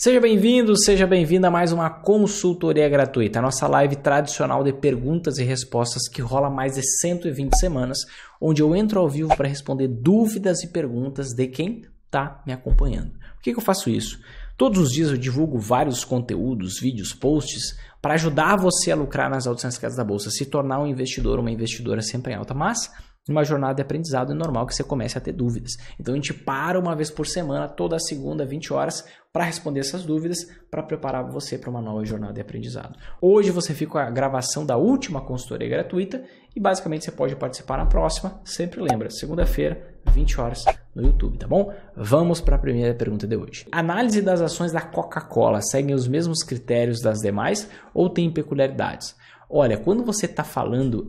Seja bem-vindo, seja bem-vinda a mais uma consultoria gratuita, a nossa live tradicional de perguntas e respostas que rola há mais de 120 semanas, onde eu entro ao vivo para responder dúvidas e perguntas de quem está me acompanhando. Por que eu faço isso? Todos os dias eu divulgo vários conteúdos, vídeos, posts, para ajudar você a lucrar nas altas escadas da bolsa, se tornar um investidor ou uma investidora sempre em alta, mas numa jornada de aprendizado é normal que você comece a ter dúvidas. Então a gente para uma vez por semana, toda segunda, 20 horas, para responder essas dúvidas, para preparar você para uma nova jornada de aprendizado. Hoje você fica com a gravação da última consultoria gratuita e basicamente você pode participar na próxima. Sempre lembra, segunda-feira, 20 horas no YouTube, tá bom? Vamos para a primeira pergunta de hoje. Análise das ações da Coca-Cola seguem os mesmos critérios das demais ou tem peculiaridades? Olha, quando você está falando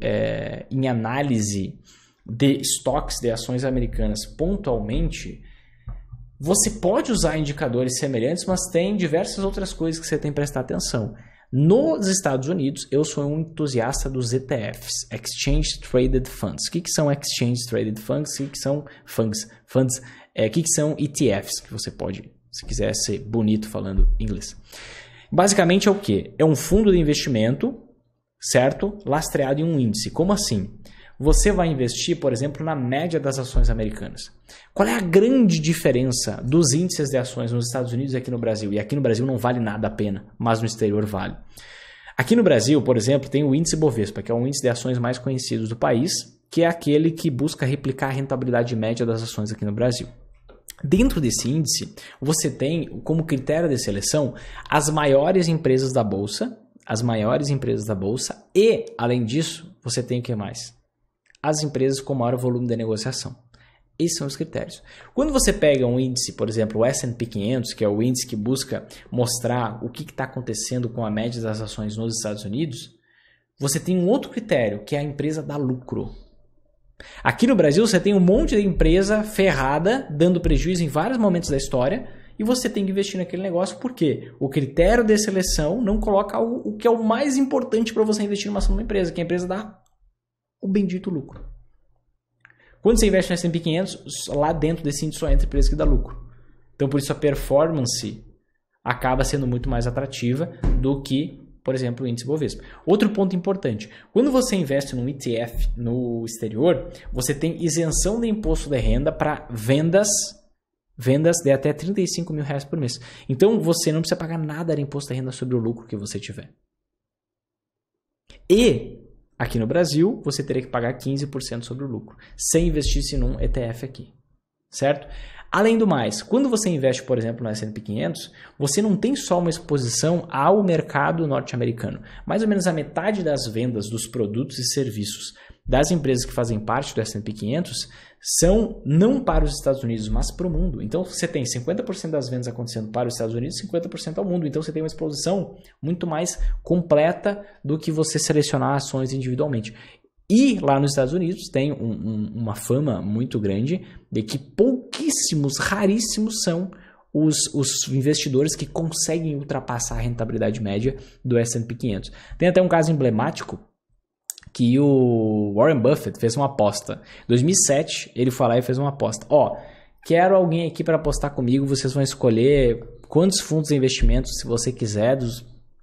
em análise de estoques de ações americanas pontualmente, você pode usar indicadores semelhantes, mas tem diversas outras coisas que você tem que prestar atenção. Nos Estados Unidos, eu sou um entusiasta dos ETFs, Exchange Traded Funds. O que são Exchange Traded Funds? O que são funds? O que são ETFs? Que você pode, se quiser ser bonito falando inglês. Basicamente é o quê? É um fundo de investimento, certo? Lastreado em um índice. Como assim? Você vai investir, por exemplo, na média das ações americanas. Qual é a grande diferença dos índices de ações nos Estados Unidos e aqui no Brasil? E aqui no Brasil não vale nada a pena, mas no exterior vale. Aqui no Brasil, por exemplo, tem o índice Bovespa, que é um índice de ações mais conhecido do país, que é aquele que busca replicar a rentabilidade média das ações aqui no Brasil. Dentro desse índice, você tem como critério de seleção as maiores empresas da Bolsa, e, além disso, você tem o que mais? As empresas com maior volume de negociação. Esses são os critérios. Quando você pega um índice, por exemplo, o S&P 500, que é o índice que busca mostrar o que está acontecendo com a média das ações nos Estados Unidos, você tem um outro critério, que é a empresa dar lucro. Aqui no Brasil, você tem um monte de empresa ferrada, dando prejuízo em vários momentos da história, e você tem que investir naquele negócio, porque o critério de seleção não coloca o que é o mais importante para você investir numa ação de uma empresa, que a empresa dá o bendito lucro. Quando você investe no S&P 500, lá dentro desse índice só entra empresa que dá lucro. Então, por isso a performance acaba sendo muito mais atrativa do que, por exemplo, o índice Bovespa. Outro ponto importante, quando você investe num ETF no exterior, você tem isenção de imposto de renda para vendas de até R$35 mil por mês. Então, você não precisa pagar nada de imposto de renda sobre o lucro que você tiver. E aqui no Brasil, você teria que pagar 15% sobre o lucro, sem investir-se num ETF aqui, certo? Além do mais, quando você investe, por exemplo, no S&P 500, você não tem só uma exposição ao mercado norte-americano. Mais ou menos a metade das vendas dos produtos e serviços das empresas que fazem parte do S&P 500 são não para os Estados Unidos, mas para o mundo. Então, você tem 50% das vendas acontecendo para os Estados Unidos e 50% ao mundo. Então, você tem uma exposição muito mais completa do que você selecionar ações individualmente. E lá nos Estados Unidos tem uma fama muito grande de que pouquíssimos, raríssimos são os investidores que conseguem ultrapassar a rentabilidade média do S&P 500. Tem até um caso emblemático que o Warren Buffett fez uma aposta. Em 2007, ele foi lá e fez uma aposta. Quero alguém aqui para apostar comigo, vocês vão escolher quantos fundos de investimento, se você quiser,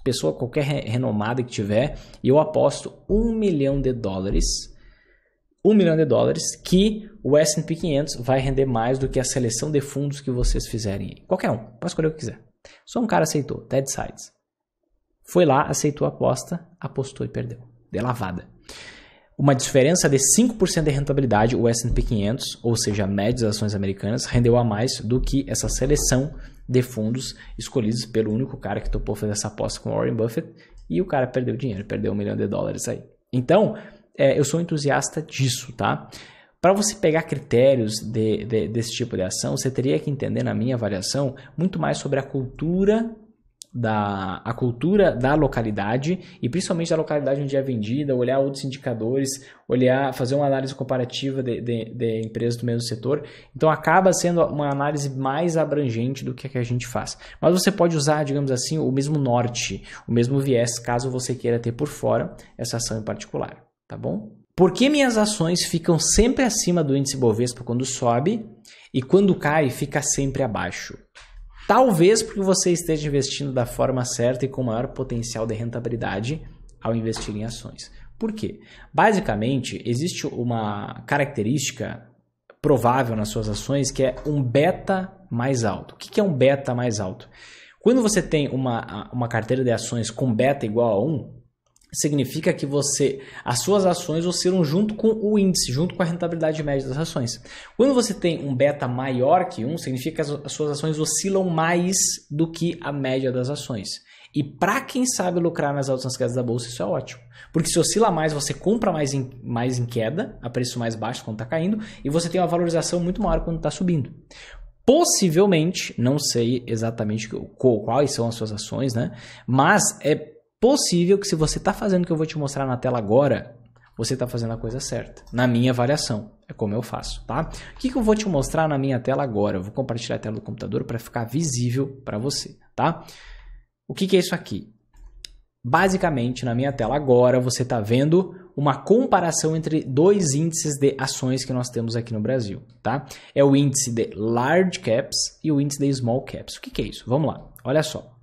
pessoa qualquer renomada que tiver, e eu aposto $1 milhão. $1 milhão que o S&P 500 vai render mais do que a seleção de fundos que vocês fizerem. Qualquer um, pode escolher o que quiser. Só um cara aceitou, Ted Sides. Foi lá, aceitou a aposta, apostou e perdeu. De lavada. Uma diferença de 5% de rentabilidade, o S&P 500, ou seja, a média das ações americanas, rendeu a mais do que essa seleção de fundos escolhidos pelo único cara que topou fazer essa aposta com o Warren Buffett, e o cara perdeu dinheiro, perdeu $1 milhão aí. Então, eu sou entusiasta disso, tá? Para você pegar critérios desse tipo de ação, você teria que entender, na minha avaliação, muito mais sobre a cultura da localidade e principalmente da localidade onde é vendida, olhar outros indicadores, fazer uma análise comparativa de empresas do mesmo setor. Então acaba sendo uma análise mais abrangente do que a gente faz. Mas você pode usar, digamos assim, o mesmo norte, o mesmo viés, caso você queira ter por fora essa ação em particular, tá bom? Por que minhas ações ficam sempre acima do índice Bovespa quando sobe e quando cai fica sempre abaixo? Talvez porque você esteja investindo da forma certa e com maior potencial de rentabilidade ao investir em ações. Por quê? Basicamente, existe uma característica provável nas suas ações que é um beta mais alto. O que é um beta mais alto? Quando você tem uma carteira de ações com beta igual a 1, significa que as suas ações oscilam junto com o índice, junto com a rentabilidade média das ações. Quando você tem um beta maior que 1, significa que as suas ações oscilam mais do que a média das ações. E para quem sabe lucrar nas altas quedas da bolsa, isso é ótimo. Porque se oscila mais, você compra mais em queda, a preço mais baixo quando está caindo, e você tem uma valorização muito maior quando está subindo. Possivelmente, não sei exatamente quais são as suas ações, né? Mas é possível que se você está fazendo o que eu vou te mostrar na tela agora, você está fazendo a coisa certa. Na minha avaliação, é como eu faço, tá? O que eu vou te mostrar na minha tela agora? Eu vou compartilhar a tela do computador para ficar visível para você, tá? O que é isso aqui? Basicamente, na minha tela agora, você está vendo uma comparação entre dois índices de ações que nós temos aqui no Brasil, tá? É o índice de Large Caps e o índice de Small Caps. O que é isso? Vamos lá, olha só.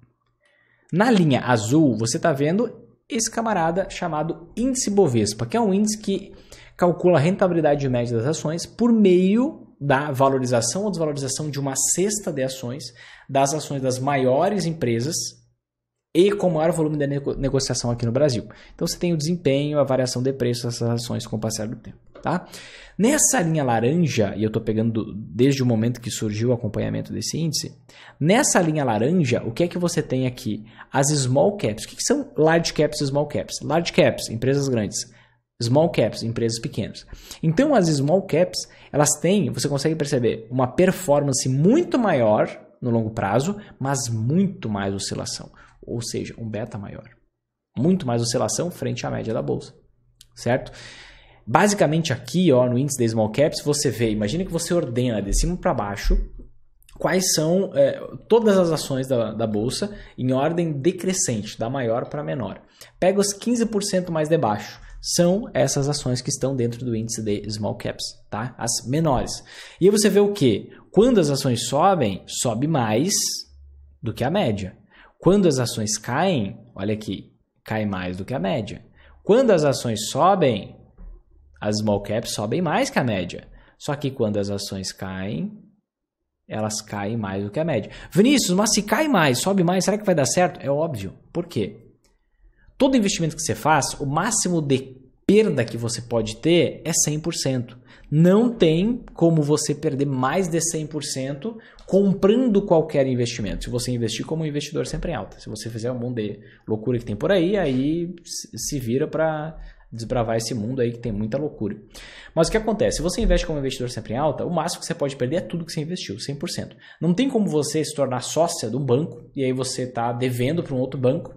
Na linha azul, você está vendo esse camarada chamado índice Bovespa, que é um índice que calcula a rentabilidade média das ações por meio da valorização ou desvalorização de uma cesta de ações, das ações das maiores empresas e com maior volume de negociação aqui no Brasil. Então você tem o desempenho, a variação de preços dessas ações com o passar do tempo. Tá? Nessa linha laranja, e eu estou pegando desde o momento que surgiu o acompanhamento desse índice, nessa linha laranja, o que é que você tem aqui? As small caps. O que são large caps e small caps? Large caps, empresas grandes. Small caps, empresas pequenas. Então as small caps, elas têm, você consegue perceber, uma performance muito maior no longo prazo, mas muito mais oscilação. Ou seja, um beta maior. Muito mais oscilação frente à média da bolsa. Certo? Basicamente aqui, ó, no índice da Small Caps, você vê, imagina que você ordena de cima para baixo quais são todas as ações da bolsa em ordem decrescente, da maior para menor. Pega os 15% mais de baixo. São essas ações que estão dentro do índice de Small Caps, tá? As menores. E aí você vê o quê? Quando as ações sobem, sobe mais do que a média. Quando as ações caem, olha aqui, cai mais do que a média. Quando as ações sobem, as small caps sobem mais que a média. Só que quando as ações caem, elas caem mais do que a média. Vinícius, mas se cai mais, sobe mais, será que vai dar certo? É óbvio. Por quê? Todo investimento que você faz, o máximo de perda que você pode ter é 100%. Não tem como você perder mais de 100% comprando qualquer investimento. Se você investir como um investidor sempre em alta. Se você fizer um monte de loucura que tem por aí se vira para desbravar esse mundo aí que tem muita loucura. Mas o que acontece? Se você investe como investidor sempre em alta, o máximo que você pode perder é tudo que você investiu, 100%. Não tem como você se tornar sócia de um banco e aí você está devendo para um outro banco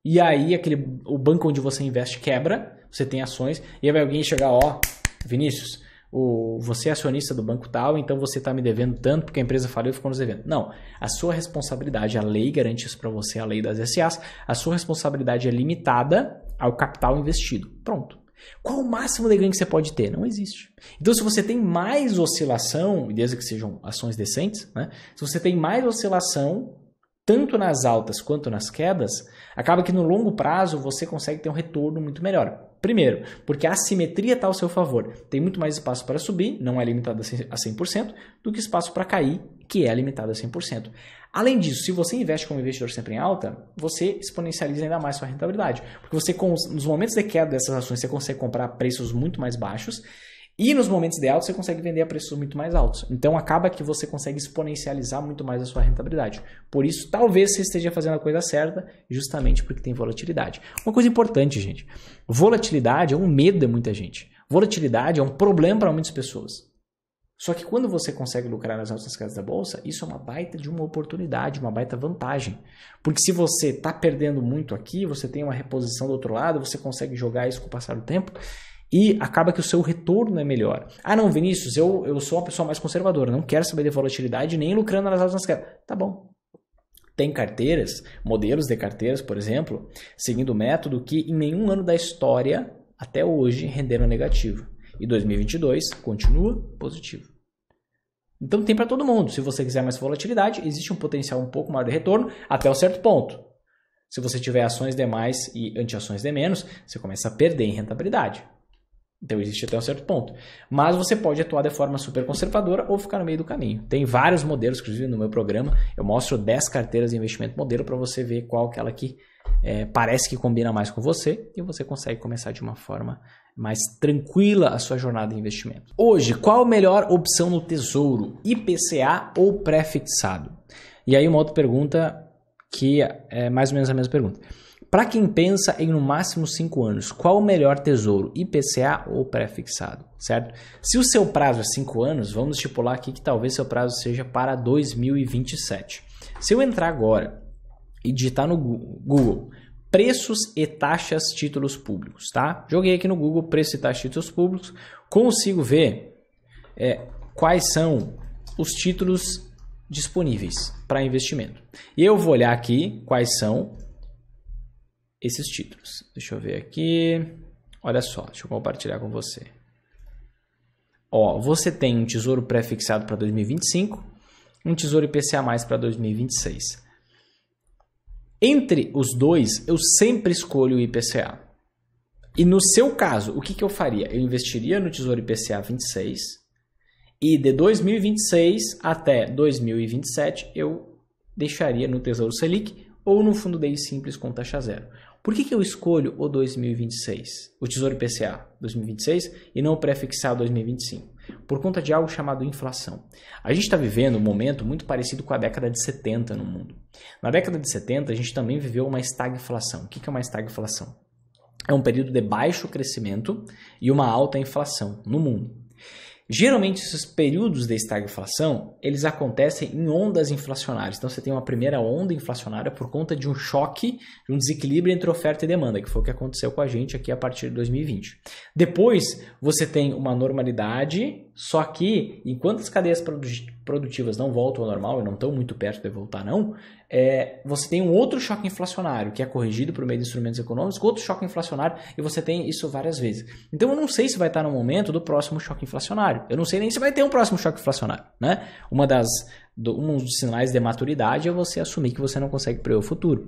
e aí o banco onde você investe quebra, você tem ações e aí vai alguém chegar, ó, Vinícius, você é acionista do banco tal, então você está me devendo tanto porque a empresa faliu e ficou nos devendo. Não, a sua responsabilidade, a lei garante isso para você, a lei das SAs, a sua responsabilidade é limitada ao capital investido. Pronto. Qual o máximo de ganho que você pode ter? Não existe. Então, se você tem mais oscilação, desde que sejam ações decentes, né? Se você tem mais oscilação, tanto nas altas quanto nas quedas, acaba que no longo prazo você consegue ter um retorno muito melhor. Primeiro, porque a assimetria está ao seu favor. Tem muito mais espaço para subir, não é limitado a 100%, do que espaço para cair, que é limitado a 100%. Além disso, se você investe como investidor sempre em alta, você exponencializa ainda mais sua rentabilidade. Porque você, nos momentos de queda dessas ações, você consegue comprar a preços muito mais baixos e nos momentos de alta você consegue vender a preços muito mais altos. Então acaba que você consegue exponencializar muito mais a sua rentabilidade. Por isso, talvez você esteja fazendo a coisa certa, justamente porque tem volatilidade. Uma coisa importante, gente. Volatilidade é um medo de muita gente. Volatilidade é um problema para muitas pessoas. Só que quando você consegue lucrar nas altas quedas da bolsa, isso é uma baita de uma oportunidade, uma baita vantagem. Porque se você está perdendo muito aqui, você tem uma reposição do outro lado, você consegue jogar isso com o passar do tempo e acaba que o seu retorno é melhor. Ah não, Vinícius, eu sou uma pessoa mais conservadora, não quero saber de volatilidade nem lucrando nas altas quedas. Tá bom. Tem carteiras, modelos de carteiras, por exemplo, seguindo o método que em nenhum ano da história, até hoje, renderam negativo. E 2022 continua positivo. Então tem para todo mundo. Se você quiser mais volatilidade, existe um potencial um pouco maior de retorno até um certo ponto. Se você tiver ações de mais e anti-ações de menos, você começa a perder em rentabilidade. Então existe até um certo ponto. Mas você pode atuar de forma super conservadora ou ficar no meio do caminho. Tem vários modelos, inclusive no meu programa, eu mostro 10 carteiras de investimento modelo para você ver qual que é aquela que parece que combina mais com você e você consegue começar de uma forma mais tranquila a sua jornada de investimento. Hoje, qual a melhor opção no Tesouro? IPCA ou pré-fixado? E aí uma outra pergunta que é mais ou menos a mesma pergunta. Para quem pensa em no máximo 5 anos, qual o melhor tesouro, IPCA ou pré-fixado, certo? Se o seu prazo é 5 anos, vamos estipular aqui que talvez seu prazo seja para 2027. Se eu entrar agora e digitar no Google preços e taxas títulos públicos, tá? Joguei aqui no Google preços e taxas títulos públicos, consigo ver quais são os títulos disponíveis para investimento. E eu vou olhar aqui quais são esses títulos. Deixa eu ver aqui. Olha só, deixa eu compartilhar com você. Ó, você tem um tesouro pré-fixado para 2025, um tesouro IPCA+ para 2026. Entre os dois, eu sempre escolho o IPCA. E no seu caso, o que eu faria? Eu investiria no tesouro IPCA 26 e de 2026 até 2027 eu deixaria no Tesouro Selic ou no fundo DI simples com taxa zero. Por que eu escolho o 2026, o Tesouro IPCA 2026 e não o pré-fixado 2025? Por conta de algo chamado inflação. A gente está vivendo um momento muito parecido com a década de 70 no mundo. Na década de 70 a gente também viveu uma estagflação. O que é uma estagflação? É um período de baixo crescimento e uma alta inflação no mundo. Geralmente, esses períodos de estagflação, eles acontecem em ondas inflacionárias. Então, você tem uma primeira onda inflacionária por conta de um choque, de um desequilíbrio entre oferta e demanda, que foi o que aconteceu com a gente aqui a partir de 2020. Depois, você tem uma normalidade, só que enquanto as cadeias produtivas não voltam ao normal, e não estão muito perto de voltar não, você tem um outro choque inflacionário, que é corrigido por meio de instrumentos econômicos, outro choque inflacionário, e você tem isso várias vezes. Então, eu não sei se vai estar no momento do próximo choque inflacionário. Eu não sei nem se vai ter um próximo choque inflacionário, né? Um dos sinais de maturidade é você assumir que você não consegue prever o futuro.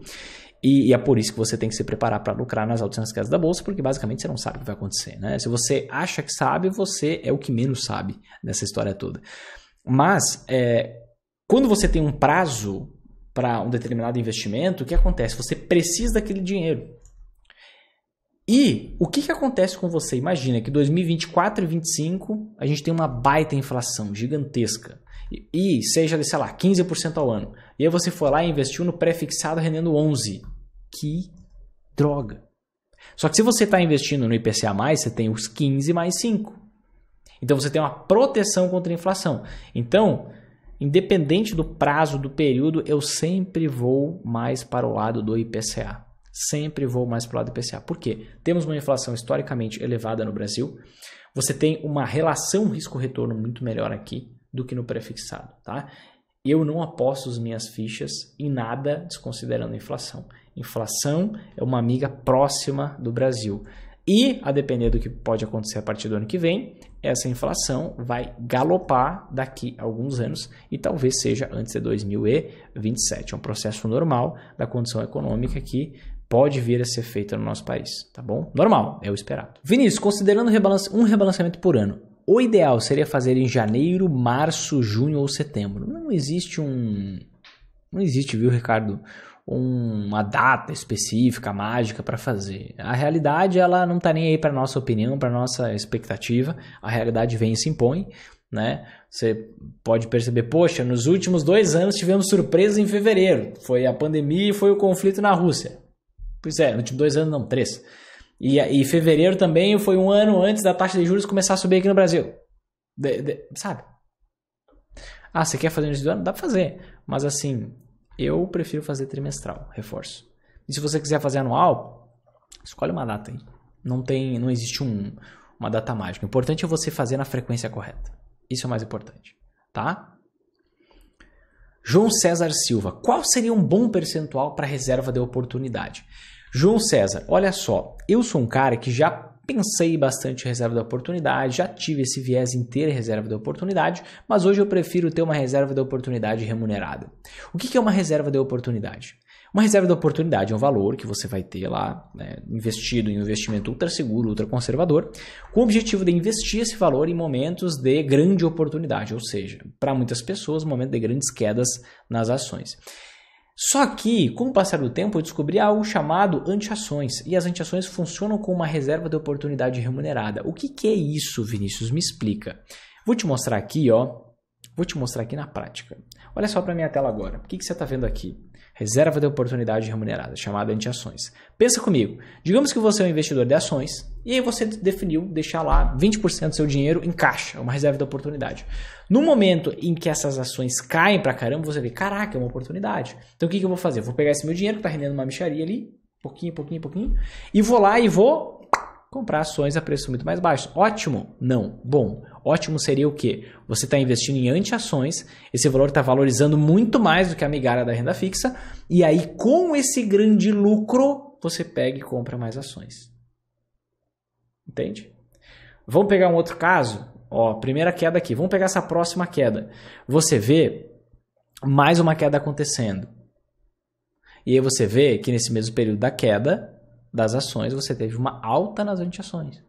E é por isso que você tem que se preparar para lucrar nas altas e nas quedas da bolsa, porque basicamente você não sabe o que vai acontecer, né? Se você acha que sabe, você é o que menos sabe nessa história toda. Mas, quando você tem um prazo para um determinado investimento, o que acontece? Você precisa daquele dinheiro. E o que acontece com você? Imagina que 2024 e 2025 a gente tem uma baita inflação gigantesca. E seja de, sei lá, 15% ao ano. E aí você foi lá e investiu no pré-fixado rendendo 11%. Que droga. Só que se você está investindo no IPCA+, você tem os 15 mais 5. Então você tem uma proteção contra a inflação. Então, independente do prazo, do período, eu sempre vou mais para o lado do IPCA. Sempre vou mais para o lado do IPCA. Por quê? Temos uma inflação historicamente elevada no Brasil. Você tem uma relação risco-retorno muito melhor aqui do que no pré-fixado, tá? Eu não aposto as minhas fichas em nada desconsiderando a inflação. Inflação é uma amiga próxima do Brasil. E, a depender do que pode acontecer a partir do ano que vem, essa inflação vai galopar daqui a alguns anos e talvez seja antes de 2027. É um processo normal da condição econômica que pode vir a ser feita no nosso país, tá bom? Normal, é o esperado. Vinícius, considerando um rebalanceamento por ano, o ideal seria fazer em janeiro, março, junho ou setembro. Não existe, viu, Ricardo, uma data específica, mágica para fazer. A realidade, ela não está nem aí para nossa opinião, para nossa expectativa. A realidade vem e se impõe, né? Você pode perceber, poxa, nos últimos 2 anos tivemos surpresas em fevereiro. Foi a pandemia e foi o conflito na Rússia. Pois é, nos últimos 2 anos não, 3. E fevereiro também foi 1 ano antes da taxa de juros começar a subir aqui no Brasil. Sabe? Ah, você quer fazer no início do ano? Dá para fazer. Mas assim, eu prefiro fazer trimestral, reforço. E se você quiser fazer anual, escolhe uma data aí. Não existe uma data mágica. O importante é você fazer na frequência correta. Isso é o mais importante, tá? João César Silva, qual seria um bom percentual para reserva de oportunidade? João César, olha só, eu sou um cara que já pensei bastante em reserva da oportunidade, já tive esse viés em ter reserva da oportunidade, mas hoje eu prefiro ter uma reserva da oportunidade remunerada. O que é uma reserva da oportunidade? Uma reserva da oportunidade é um valor que você vai ter lá, né, investido em um investimento ultra seguro, ultra conservador, com o objetivo de investir esse valor em momentos de grande oportunidade, ou seja, para muitas pessoas, um momento de grandes quedas nas ações. Só que, com o passar do tempo, eu descobri algo chamado anti-ações, e as anti-ações funcionam como uma reserva de oportunidade remunerada. O que é isso, Vinícius? Me explica. Vou te mostrar aqui, ó. Vou te mostrar aqui na prática. Olha só para minha tela agora. O que você está vendo aqui? Reserva de oportunidade remunerada, chamada anti-ações. Pensa comigo. Digamos que você é um investidor de ações e aí você definiu deixar lá 20% do seu dinheiro em caixa, uma reserva de oportunidade. No momento em que essas ações caem pra caramba, você vê, caraca, é uma oportunidade. Então o que eu vou fazer? Eu vou pegar esse meu dinheiro que está rendendo uma mixaria ali, pouquinho, e vou lá e vou comprar ações a preço muito mais baixo. Ótimo? Não. Bom, ótimo seria o quê? Você está investindo em anti-ações, esse valor está valorizando muito mais do que a migalha da renda fixa, e aí com esse grande lucro, você pega e compra mais ações. Entende? Vamos pegar um outro caso? Ó, primeira queda aqui. Vamos pegar essa próxima queda. Você vê mais uma queda acontecendo. E aí você vê que nesse mesmo período da queda das ações, você teve uma alta nas anti-ações.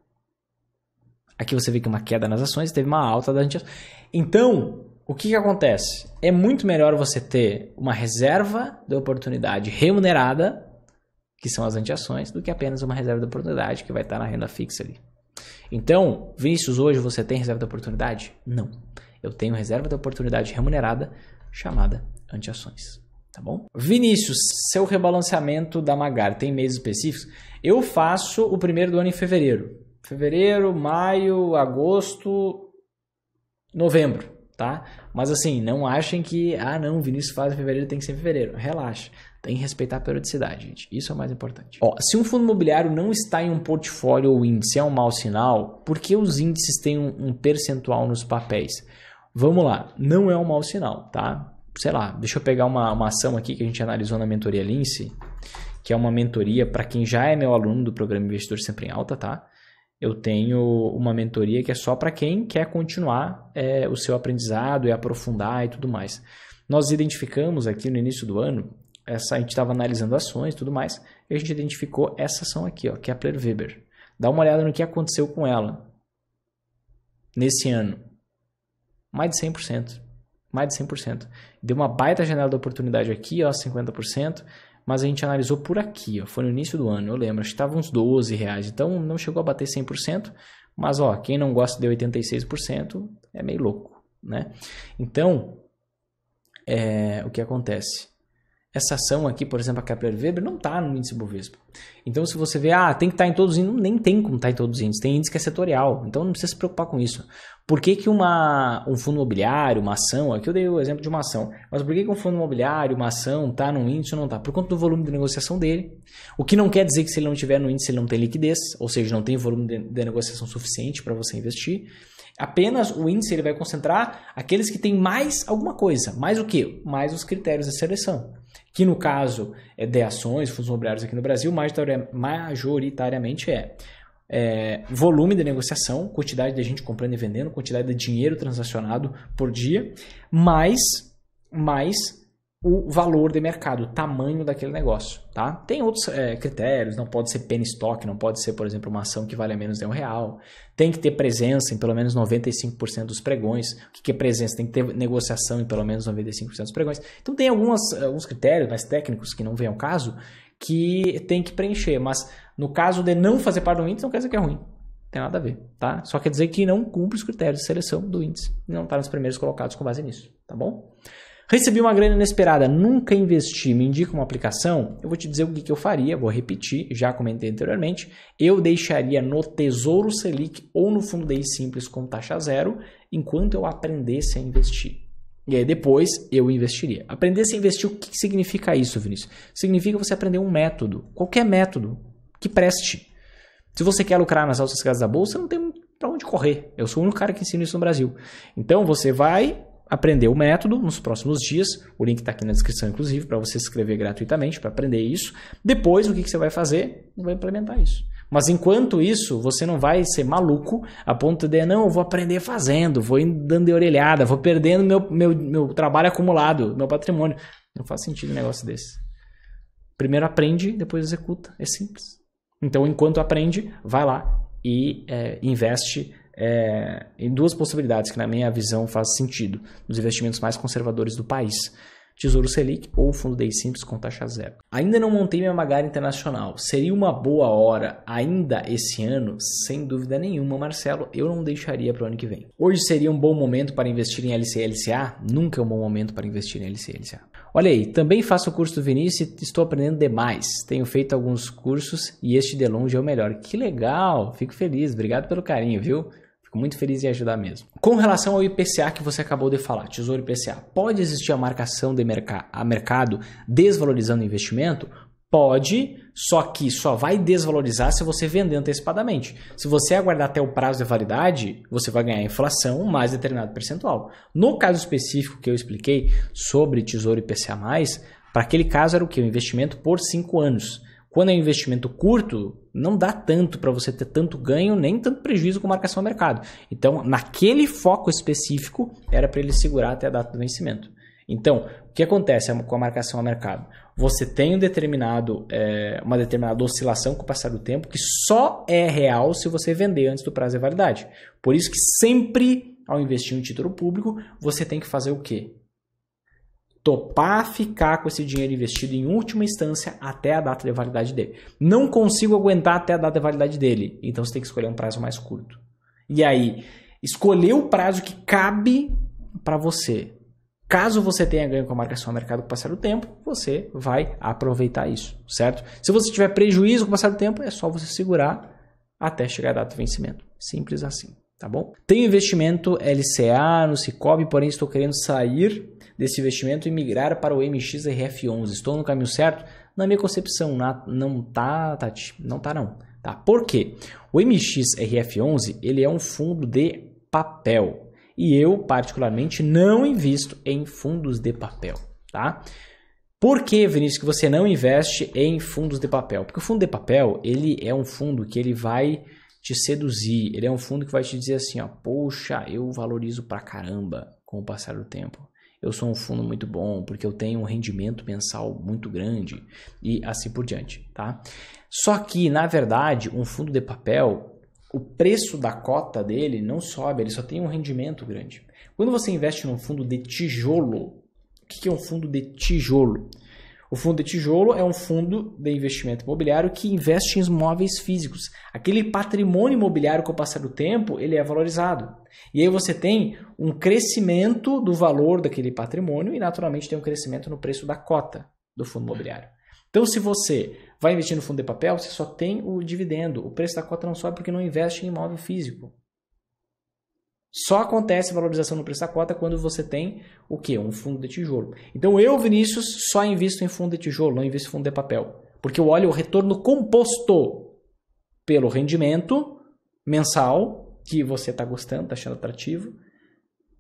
Aqui você vê que uma queda nas ações teve uma alta das anti-ações. Então, o que acontece? É muito melhor você ter uma reserva de oportunidade remunerada, que são as anti-ações, do que apenas uma reserva de oportunidade que vai estar na renda fixa ali. Então, Vinícius, hoje você tem reserva de oportunidade? Não. Eu tenho reserva de oportunidade remunerada chamada anti-ações. Tá bom? Vinícius, seu rebalanceamento da Magar tem meses específicos? Eu faço o primeiro do ano em fevereiro. Fevereiro, maio, agosto, novembro, tá? Mas assim, não achem que, não, Vinícius faz em fevereiro, tem que ser em fevereiro. Relaxa, tem que respeitar a periodicidade, gente. Isso é o mais importante. Ó, se um fundo imobiliário não está em um portfólio ou índice, é um mau sinal, por que os índices têm um percentual nos papéis? Vamos lá, não é um mau sinal, tá? Sei lá, deixa eu pegar uma ação aqui que a gente analisou na mentoria Lince, que é uma mentoria para quem já é meu aluno do programa Investidor Sempre em Alta, tá? Eu tenho uma mentoria que é só para quem quer continuar o seu aprendizado e aprofundar e tudo mais. Nós identificamos aqui no início do ano, a gente estava analisando ações e tudo mais, e a gente identificou essa ação aqui, ó, que é a Player Weber. Dá uma olhada no que aconteceu com ela nesse ano. Mais de 100%. Mais de 100%. Deu uma baita janela de oportunidade aqui, ó, 50%, mas a gente analisou por aqui, ó, foi no início do ano, eu lembro, acho que estava uns R$12, então não chegou a bater 100%, mas ó, quem não gosta de 86% é meio louco, né? Então, o que acontece? Essa ação aqui, por exemplo, a Kepler Weber, não está no índice Bovespa. Então, se você vê, tem que estar em todos os índices, nem tem como estar em todos os índices. Tem índice que é setorial, então não precisa se preocupar com isso. Por que um fundo imobiliário, uma ação, aqui eu dei o exemplo de uma ação, mas por que um fundo imobiliário, uma ação, está num índice ou não está? Por conta do volume de negociação dele. O que não quer dizer que se ele não estiver no índice, ele não tem liquidez, ou seja, não tem volume de negociação suficiente para você investir. Apenas o índice ele vai concentrar aqueles que têm mais alguma coisa. Mais o quê? Mais os critérios de seleção. Que no caso de ações, fundos imobiliários aqui no Brasil, majoritariamente volume de negociação, quantidade de gente comprando e vendendo, quantidade de dinheiro transacionado por dia, mais o valor de mercado, o tamanho daquele negócio, tá? Tem outros critérios, não pode ser penny stock, não pode ser, por exemplo, uma ação que vale a menos de R$1. Tem que ter presença em pelo menos 95% dos pregões. O que é presença? Tem que ter negociação em pelo menos 95% dos pregões. Então tem alguns critérios mais técnicos que não vem ao caso que tem que preencher, mas no caso de não fazer parte do índice não quer dizer que é ruim. Não tem nada a ver, tá? Só quer dizer que não cumpre os critérios de seleção do índice e não está nos primeiros colocados com base nisso, tá bom? Recebi uma grana inesperada, nunca investi, me indica uma aplicação? Eu vou te dizer o que eu faria, vou repetir, já comentei anteriormente. Eu deixaria no Tesouro Selic ou no Fundo DI Simples com taxa zero, enquanto eu aprendesse a investir. E aí depois eu investiria. Aprender a investir, o que significa isso, Vinícius? Significa você aprender um método, qualquer método que preste. Se você quer lucrar nas altas casas da bolsa, não tem para onde correr. Eu sou o único cara que ensina isso no Brasil. Então você vai aprender o método nos próximos dias. O link está aqui na descrição, inclusive, para você se inscrever gratuitamente para aprender isso. Depois, o que você vai fazer? Vai implementar isso. Mas enquanto isso, você não vai ser maluco a ponto de, não, eu vou aprender fazendo, vou indo dando de orelhada, vou perdendo meu trabalho acumulado, meu patrimônio. Não faz sentido um negócio desse. Primeiro aprende, depois executa. É simples. Então, enquanto aprende, vai lá e investe em duas possibilidades que, na minha visão, faz sentido. Nos investimentos mais conservadores do país. Tesouro Selic ou Fundo DI Simples com taxa zero. Ainda não montei minha Magari Internacional. Seria uma boa hora ainda esse ano? Sem dúvida nenhuma, Marcelo. Eu não deixaria para o ano que vem. Hoje seria um bom momento para investir em LCI e LCA? Nunca é um bom momento para investir em LCI e LCA. Olha aí, também faço o curso do Vinícius e estou aprendendo demais. Tenho feito alguns cursos e este de longe é o melhor. Que legal, fico feliz. Obrigado pelo carinho, viu? Fico muito feliz em ajudar mesmo. Com relação ao IPCA que você acabou de falar, Tesouro IPCA, pode existir a marcação de mercado desvalorizando o investimento? Pode, só que só vai desvalorizar se você vender antecipadamente. Se você aguardar até o prazo de validade, você vai ganhar inflação mais determinado percentual. No caso específico que eu expliquei sobre Tesouro IPCA+, para aquele caso era o quê? Um investimento por 5 anos. Quando é um investimento curto, não dá tanto para você ter tanto ganho, nem tanto prejuízo com marcação a mercado. Então, naquele foco específico, era para ele segurar até a data do vencimento. Então, o que acontece com a marcação a mercado? Você tem uma determinada oscilação com o passar do tempo que só é real se você vender antes do prazo de validade. Por isso que sempre, ao investir em título público, você tem que fazer o quê? Topar ficar com esse dinheiro investido em última instância até a data de validade dele. Não consigo aguentar até a data de validade dele. Então você tem que escolher um prazo mais curto. E aí, escolher o prazo que cabe para você. Caso você tenha ganho com a marcação a mercado com o passar do tempo, você vai aproveitar isso, certo? Se você tiver prejuízo com o passar do tempo, é só você segurar até chegar a data do vencimento. Simples assim, tá bom? Tenho investimento LCA no Cicobi, porém estou querendo sair desse investimento e migrar para o MXRF11. Estou no caminho certo? Na minha concepção, não tá, Tati. Não tá, não. Tá? Por quê? O MXRF11 ele é um fundo de papel. E eu, particularmente, não invisto em fundos de papel. Tá? Por que, Vinícius, que você não investe em fundos de papel? Porque o fundo de papel ele é um fundo que ele vai te seduzir. Ele é um fundo que vai te dizer assim, ó, poxa, eu valorizo pra caramba com o passar do tempo. Eu sou um fundo muito bom, porque eu tenho um rendimento mensal muito grande e assim por diante, tá? Só que, na verdade, um fundo de papel, o preço da cota dele não sobe, ele só tem um rendimento grande. Quando você investe num fundo de tijolo, o que é um fundo de tijolo? O fundo de tijolo é um fundo de investimento imobiliário que investe em imóveis físicos. Aquele patrimônio imobiliário com o passar do tempo, ele é valorizado. E aí você tem um crescimento do valor daquele patrimônio e naturalmente tem um crescimento no preço da cota do fundo imobiliário. Então se você vai investir no fundo de papel, você só tem o dividendo. O preço da cota não sobe porque não investe em imóvel físico. Só acontece valorização no preço da cota quando você tem o quê? Um fundo de tijolo. Então eu, Vinícius, só invisto em fundo de tijolo, não invisto em fundo de papel. Porque eu olho o retorno composto pelo rendimento mensal, que você está gostando, está achando atrativo,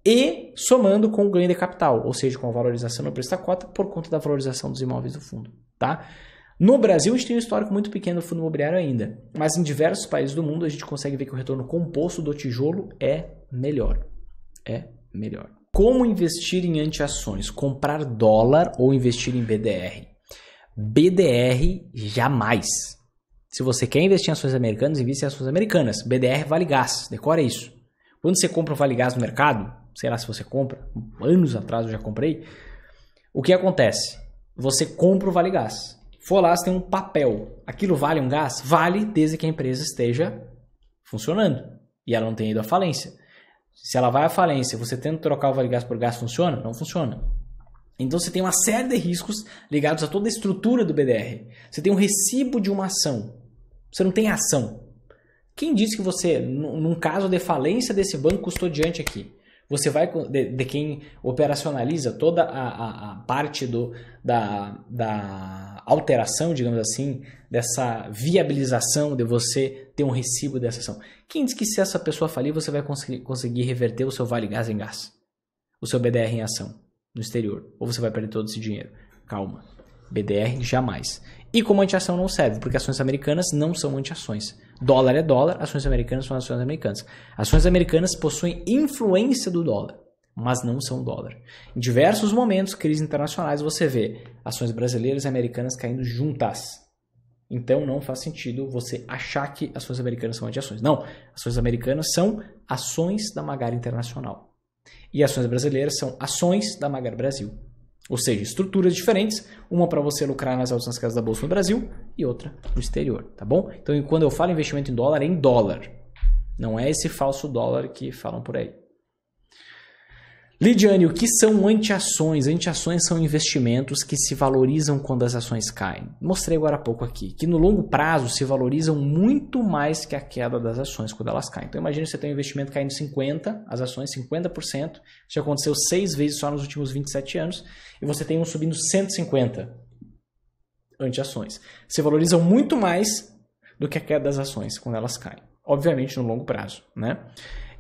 e somando com o ganho de capital, ou seja, com a valorização no preço da cota por conta da valorização dos imóveis do fundo. Tá? No Brasil, a gente tem um histórico muito pequeno do fundo imobiliário ainda, mas em diversos países do mundo a gente consegue ver que o retorno composto do tijolo é melhor. É melhor. Como investir em anti-ações? Comprar dólar ou investir em BDR? BDR jamais. Se você quer investir em ações americanas, invista em ações americanas. BDR vale gás, decora isso. Quando você compra um vale gás no mercado, sei lá se você compra, anos atrás eu já comprei, o que acontece? Você compra o vale gás. For lá, você tem um papel. Aquilo vale um gás? Vale, desde que a empresa esteja funcionando. E ela não tenha ido à falência. Se ela vai à falência, você tenta trocar o vale gás por gás, funciona? Não funciona. Então você tem uma série de riscos ligados a toda a estrutura do BDR. Você tem um recibo de uma ação. Você não tem ação. Quem disse que você, num caso de falência desse banco custodiante aqui, você vai, de quem operacionaliza toda a parte da alteração, digamos assim, dessa viabilização de você ter um recibo dessa ação. Quem diz que se essa pessoa falir, você vai conseguir reverter o seu vale gás em gás? O seu BDR em ação no exterior? Ou você vai perder todo esse dinheiro? Calma. BDR jamais. E como anti-ação não serve, porque ações americanas não são anti-ações. Dólar é dólar, ações americanas são ações americanas. Ações americanas possuem influência do dólar, mas não são dólar. Em diversos momentos, crises internacionais, você vê ações brasileiras e americanas caindo juntas. Então não faz sentido você achar que ações americanas são anti-ações. Não, ações americanas são ações da Magar Internacional. E ações brasileiras são ações da Magar Brasil. Ou seja, estruturas diferentes, uma para você lucrar nas altas nas casas da bolsa no Brasil e outra no exterior, tá bom? Então, quando eu falo investimento em dólar, é em dólar. Não é esse falso dólar que falam por aí. Lidiane, o que são anti-ações? Anti-ações são investimentos que se valorizam quando as ações caem. Mostrei agora há pouco aqui, que no longo prazo se valorizam muito mais que a queda das ações quando elas caem. Então imagine você tem um investimento caindo 50%, as ações 50%, isso aconteceu 6 vezes só nos últimos 27 anos, e você tem um subindo 150% anti-ações. Se valorizam muito mais do que a queda das ações quando elas caem. Obviamente no longo prazo, né?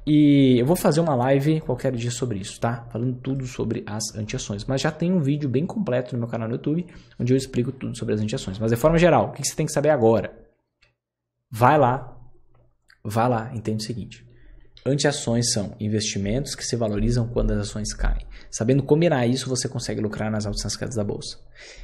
E eu vou fazer uma live qualquer dia sobre isso, tá? Falando tudo sobre as anti-ações. Mas já tem um vídeo bem completo no meu canal no YouTube, onde eu explico tudo sobre as anti-ações. Mas de forma geral, o que você tem que saber agora? Vai lá, entende o seguinte. Anti-ações são investimentos que se valorizam quando as ações caem. Sabendo combinar isso, você consegue lucrar nas altas nas quedas da bolsa.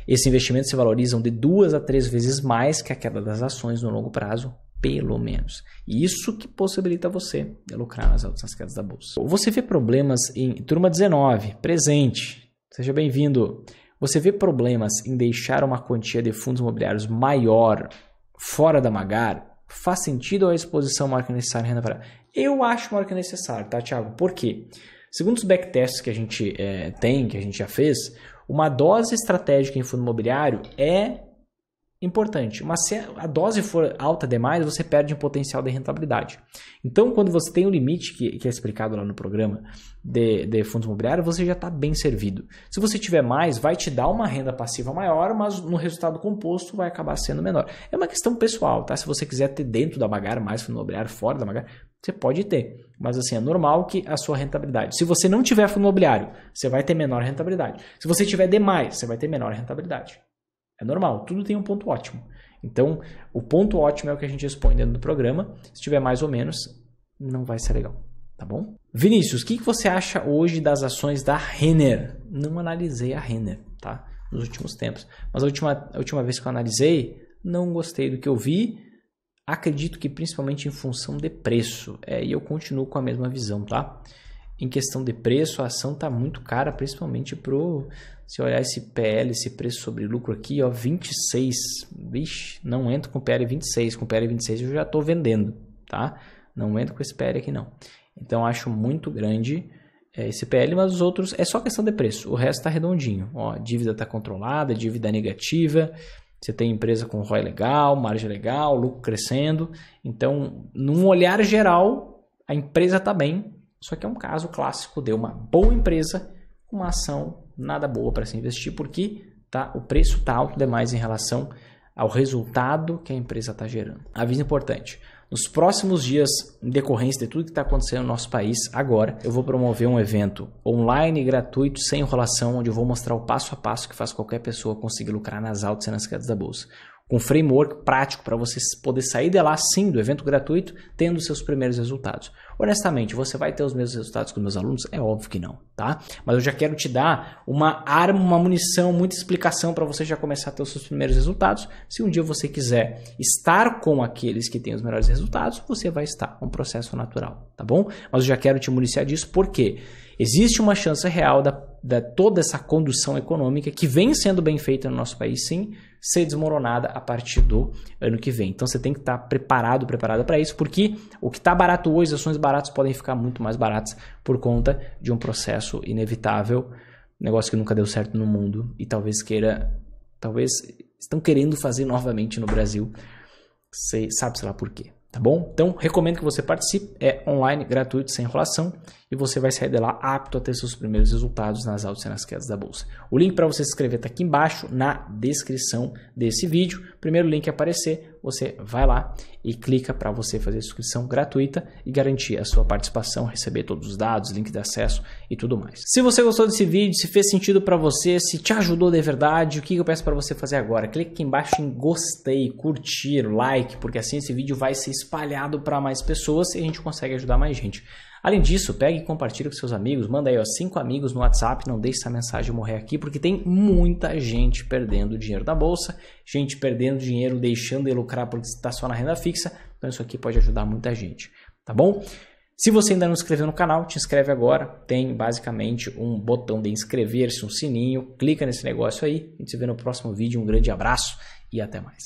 Esses investimentos se valorizam de 2 a 3 vezes mais que a queda das ações no longo prazo, pelo menos. E isso que possibilita você lucrar nas altas nas quedas da bolsa. Você vê problemas em... Turma 19, presente. Seja bem-vindo. Você vê problemas em deixar uma quantia de fundos imobiliários maior fora da Magar? Faz sentido a exposição maior que necessária em renda variável? Eu acho maior que necessário, tá, Thiago? Por quê? Segundo os backtests que a gente tem, que a gente já fez, uma dose estratégica em fundo imobiliário é importante, mas se a dose for alta demais, você perde em potencial de rentabilidade. Então, quando você tem um limite, que é explicado lá no programa de fundos imobiliários, você já está bem servido. Se você tiver mais, vai te dar uma renda passiva maior, mas no resultado composto vai acabar sendo menor. É uma questão pessoal, tá? Se você quiser ter dentro da Magar mais fundo imobiliário, fora da Magar, você pode ter. Mas assim, é normal que a sua rentabilidade... Se você não tiver fundo imobiliário, você vai ter menor rentabilidade. Se você tiver demais, você vai ter menor rentabilidade. É normal, tudo tem um ponto ótimo. Então, o ponto ótimo é o que a gente expõe dentro do programa. Se tiver mais ou menos, não vai ser legal, tá bom? Vinícius, o que você acha hoje das ações da Renner? Não analisei a Renner, tá? Nos últimos tempos. Mas a última vez que eu analisei, não gostei do que eu vi. Acredito que principalmente em função de preço. E eu continuo com a mesma visão, tá? Em questão de preço, a ação está muito cara, principalmente pro... Se olhar esse PL, esse preço sobre lucro aqui, ó, 26. Vixe, não entro com PL 26. Com PL 26 eu já estou vendendo, tá? Não entro com esse PL aqui, não. Então, acho muito grande esse PL, mas os outros é só questão de preço. O resto está redondinho. Ó, dívida está controlada, dívida negativa. Você tem empresa com ROI legal, margem legal, lucro crescendo. Então, num olhar geral, a empresa está bem. Só que é um caso clássico de uma boa empresa com uma ação nada boa para se investir, porque o preço está alto demais em relação ao resultado que a empresa está gerando. Aviso importante. Nos próximos dias, em decorrência de tudo que está acontecendo no nosso país agora, eu vou promover um evento online, gratuito, sem enrolação, onde eu vou mostrar o passo a passo que faz qualquer pessoa conseguir lucrar nas altas e nas quedas da bolsa. Com framework prático para você poder sair de lá, sim, do evento gratuito, tendo seus primeiros resultados. Honestamente, você vai ter os mesmos resultados que os meus alunos? É óbvio que não, tá? Mas eu já quero te dar uma arma, uma munição, muita explicação para você já começar a ter os seus primeiros resultados. Se um dia você quiser estar com aqueles que têm os melhores resultados, você vai estar. É um processo natural, tá bom? Mas eu já quero te municiar disso porque existe uma chance real da toda essa condução econômica que vem sendo bem feita no nosso país, sim, ser desmoronada a partir do ano que vem. Então você tem que estar preparada para isso, porque o que está barato hoje, as ações baratas podem ficar muito mais baratas por conta de um processo inevitável, negócio que nunca deu certo no mundo e talvez estão querendo fazer novamente no Brasil, sabe-se lá por quê. Tá bom? Então, recomendo que você participe. É online, gratuito, sem enrolação. E você vai sair de lá apto a ter seus primeiros resultados nas altas e nas quedas da bolsa. O link para você se inscrever está aqui embaixo na descrição desse vídeo. Primeiro link a aparecer, você vai lá e clica para você fazer a inscrição gratuita e garantir a sua participação, receber todos os dados, link de acesso e tudo mais. Se você gostou desse vídeo, se fez sentido para você, se te ajudou de verdade, o que eu peço para você fazer agora? Clique aqui embaixo em gostei, curtir, like, porque assim esse vídeo vai ser espalhado para mais pessoas e a gente consegue ajudar mais gente. Além disso, pegue e compartilhe com seus amigos, manda aí 5 amigos no WhatsApp, não deixe essa mensagem morrer aqui, porque tem muita gente perdendo dinheiro da bolsa, gente perdendo dinheiro, deixando de lucrar porque está só na renda fixa, então isso aqui pode ajudar muita gente, tá bom? Se você ainda não se inscreveu no canal, te inscreve agora, tem basicamente um botão de inscrever-se, um sininho, clica nesse negócio aí, a gente se vê no próximo vídeo, um grande abraço e até mais.